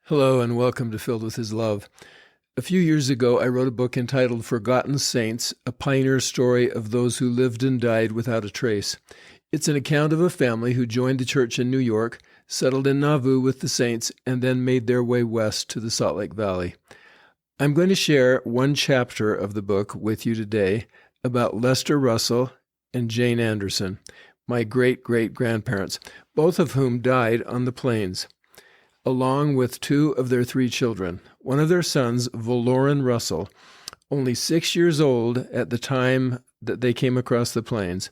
Hello and welcome to Filled with His Love. A few years ago, I wrote a book entitled Forgotten Saints, a pioneer story of those who lived and died without a trace. It's an account of a family who joined the church in New York, settled in Nauvoo with the saints, and then made their way west to the Salt Lake Valley. I'm going to share one chapter of the book with you today about Lester Russell and Jane Anderson, my great-great-grandparents, both of whom died on the plains, along with two of their three children. One of their sons, Valerian Russell, only 6 years old at the time that they came across the plains.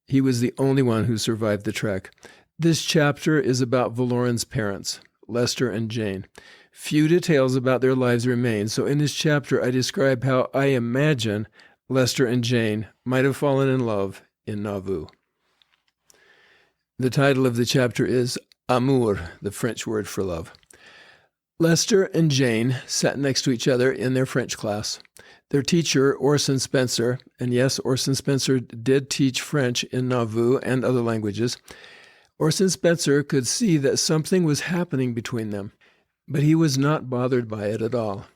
He was the only one who survived the trek. This chapter is about Valerian's parents, Lester and Jane. Few details about their lives remain, so in this chapter I describe how I imagine Lester and Jane might have fallen in love in Nauvoo. The title of the chapter is Amour, the French word for love. Lester and Jane sat next to each other in their French class. Their teacher, Orson Spencer, and yes, Orson Spencer did teach French in Nauvoo and other languages. Orson Spencer could see that something was happening between them, but he was not bothered by it at all.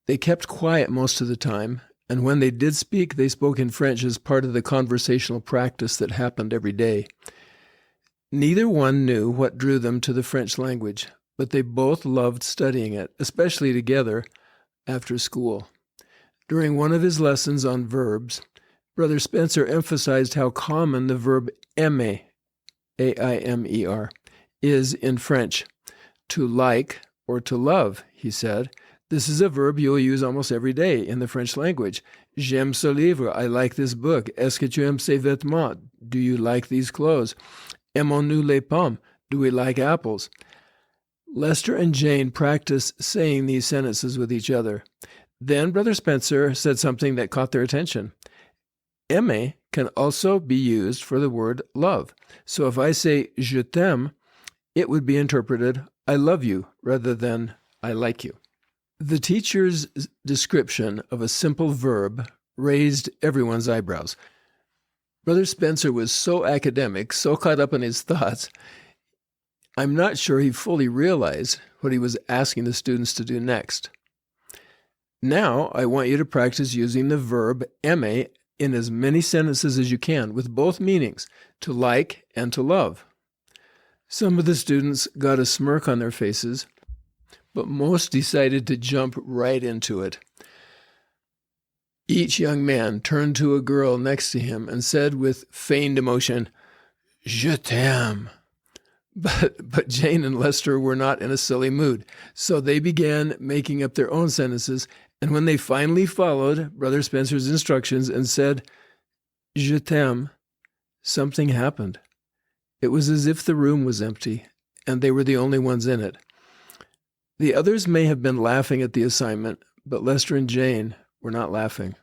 They kept quiet most of the time, and when they did speak, they spoke in French as part of the conversational practice that happened every day. Neither one knew what drew them to the French language, but they both loved studying it, especially together after school. During one of his lessons on verbs, Brother Spencer emphasized how common the verb aimer, A-I-M-E-R, is in French. To like or to love, he said. This is a verb you'll use almost every day in the French language. J'aime ce livre. I like this book. Est-ce que tu aimes ces vêtements? Do you like these clothes? Aimons-nous les pommes? Do we like apples? Lester and Jane practiced saying these sentences with each other. Then Brother Spencer said something that caught their attention. Aimer can also be used for the word love. So if I say je t'aime, it would be interpreted I love you rather than I like you. The teacher's description of a simple verb raised everyone's eyebrows. Brother Spencer was so academic, so caught up in his thoughts, I'm not sure he fully realized what he was asking the students to do next. Now, I want you to practice using the verb aimer in as many sentences as you can, with both meanings, to like and to love. Some of the students got a smirk on their faces, but most decided to jump right into it. Each young man turned to a girl next to him and said with feigned emotion, Je t'aime. But Jane and Lester were not in a silly mood, so they began making up their own sentences, and when they finally followed Brother Spencer's instructions and said, Je t'aime, something happened. It was as if the room was empty, and they were the only ones in it. The others may have been laughing at the assignment, but Lester and Jane were not laughing.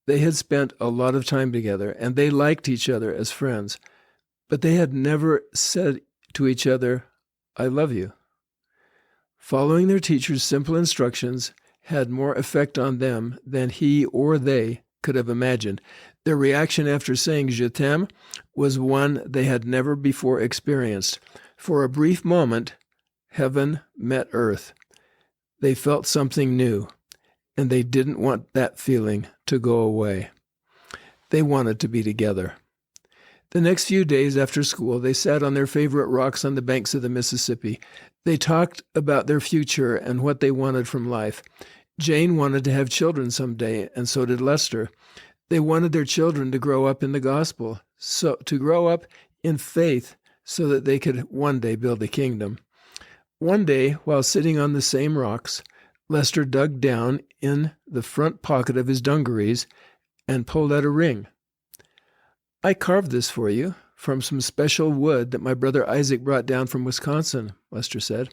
They had spent a lot of time together, and they liked each other as friends, but they had never said to each other, I love you. Following their teacher's simple instructions had more effect on them than he or they could have imagined. Their reaction after saying Je t'aime was one they had never before experienced. For a brief moment, heaven met earth. They felt something new, and they didn't want that feeling to go away. They wanted to be together. The next few days after school, they sat on their favorite rocks on the banks of the Mississippi. They talked about their future and what they wanted from life. Jane wanted to have children someday, and so did Lester. They wanted their children to grow up in the gospel, so to grow up in faith so that they could one day build a kingdom. One day, while sitting on the same rocks, Lester dug down in the front pocket of his dungarees and pulled out a ring. I carved this for you from some special wood that my brother Isaac brought down from Wisconsin, Lester said.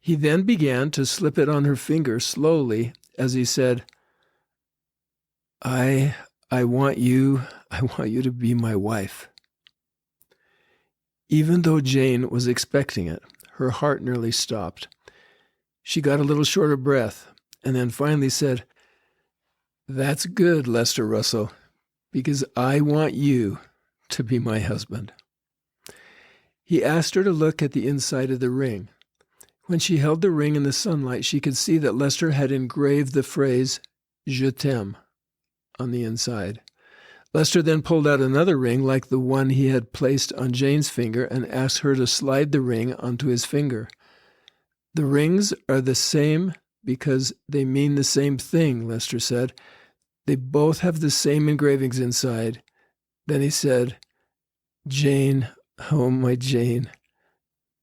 He then began to slip it on her finger slowly as he said, I want you to be my wife. Even though Jane was expecting it, her heart nearly stopped. She got a little short of breath and then finally said, That's good, Lester Russell, because I want you to be my husband. He asked her to look at the inside of the ring. When she held the ring in the sunlight, she could see that Lester had engraved the phrase, Je t'aime, on the inside. Lester then pulled out another ring like the one he had placed on Jane's finger and asked her to slide the ring onto his finger. The rings are the same because they mean the same thing, Lester said. They both have the same engravings inside. Then he said, Jane, oh my Jane,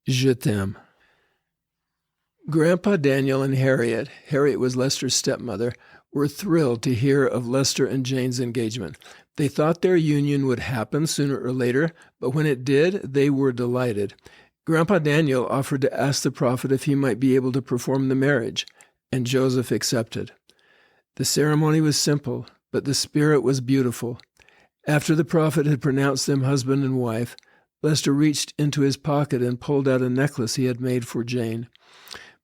je t'aime. Grandpa Daniel and Harriet was Lester's stepmother, were thrilled to hear of Lester and Jane's engagement. They thought their union would happen sooner or later, but when it did, they were delighted. Grandpa Daniel offered to ask the prophet if he might be able to perform the marriage, and Joseph accepted. The ceremony was simple, but the spirit was beautiful. After the prophet had pronounced them husband and wife, Lester reached into his pocket and pulled out a necklace he had made for Jane.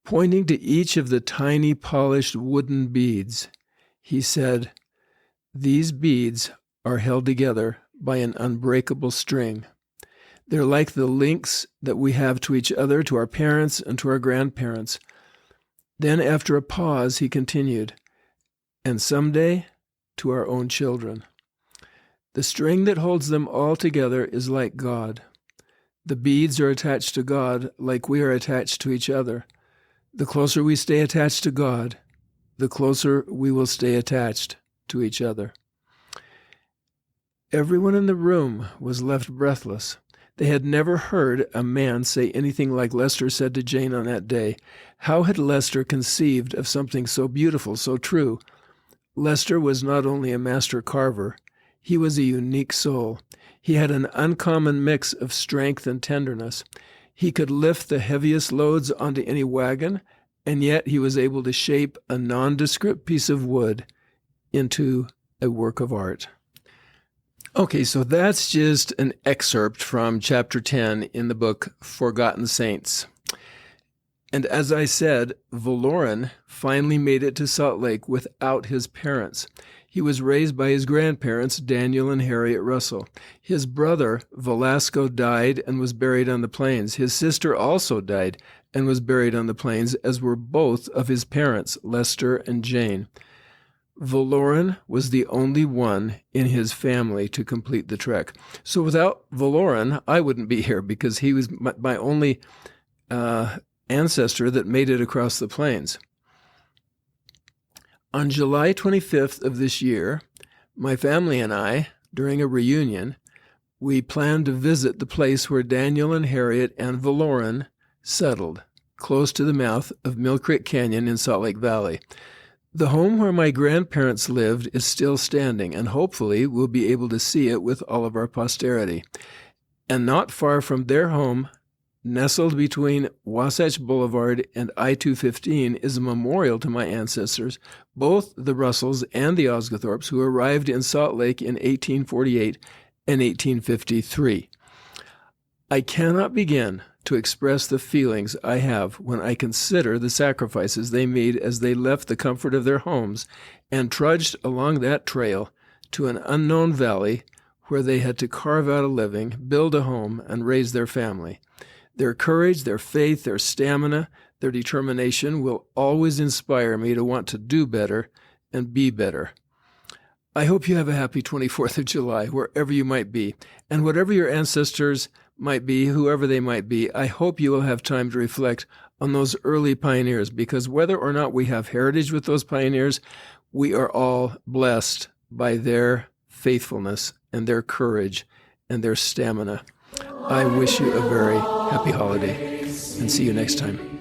Pointing to each of the tiny polished wooden beads, he said, "These beads are held together by an unbreakable string. They're like the links that we have to each other, to our parents, and to our grandparents." Then, after a pause, he continued, "And someday, to our own children. The string that holds them all together is like God. The beads are attached to God like we are attached to each other. The closer we stay attached to God, the closer we will stay attached to each other." Everyone in the room was left breathless. They had never heard a man say anything like Lester said to Jane on that day. How had Lester conceived of something so beautiful, so true? Lester was not only a master carver, he was a unique soul. He had an uncommon mix of strength and tenderness. He could lift the heaviest loads onto any wagon, and yet he was able to shape a nondescript piece of wood into a work of art. Okay, so that's just an excerpt from chapter 10 in the book Forgotten Saints. And as I said, Valerian finally made it to Salt Lake without his parents. He was raised by his grandparents, Daniel and Harriet Russell. His brother, Velasco, died and was buried on the plains. His sister also died and was buried on the plains, as were both of his parents, Lester and Jane. Valerian was the only one in his family to complete the trek. So without Valerian, I wouldn't be here because he was my only ancestor that made it across the plains. On July 25th of this year, my family and I, during a reunion, we planned to visit the place where Daniel and Harriet and Valerian settled, close to the mouth of Mill Creek Canyon in Salt Lake Valley. The home where my grandparents lived is still standing, and hopefully we'll be able to see it with all of our posterity. And not far from their home, nestled between Wasatch Boulevard and I-215, is a memorial to my ancestors, both the Russells and the Osgothorpes, who arrived in Salt Lake in 1848 and 1853. I cannot begin to express the feelings I have when I consider the sacrifices they made as they left the comfort of their homes and trudged along that trail to an unknown valley where they had to carve out a living, build a home, and raise their family. Their courage, their faith, their stamina, their determination will always inspire me to want to do better and be better. I hope you have a happy 24th of July, wherever you might be. And whatever your ancestors might be, whoever they might be, I hope you will have time to reflect on those early pioneers, because whether or not we have heritage with those pioneers, we are all blessed by their faithfulness and their courage and their stamina. I wish you a very happy holiday, and see you next time.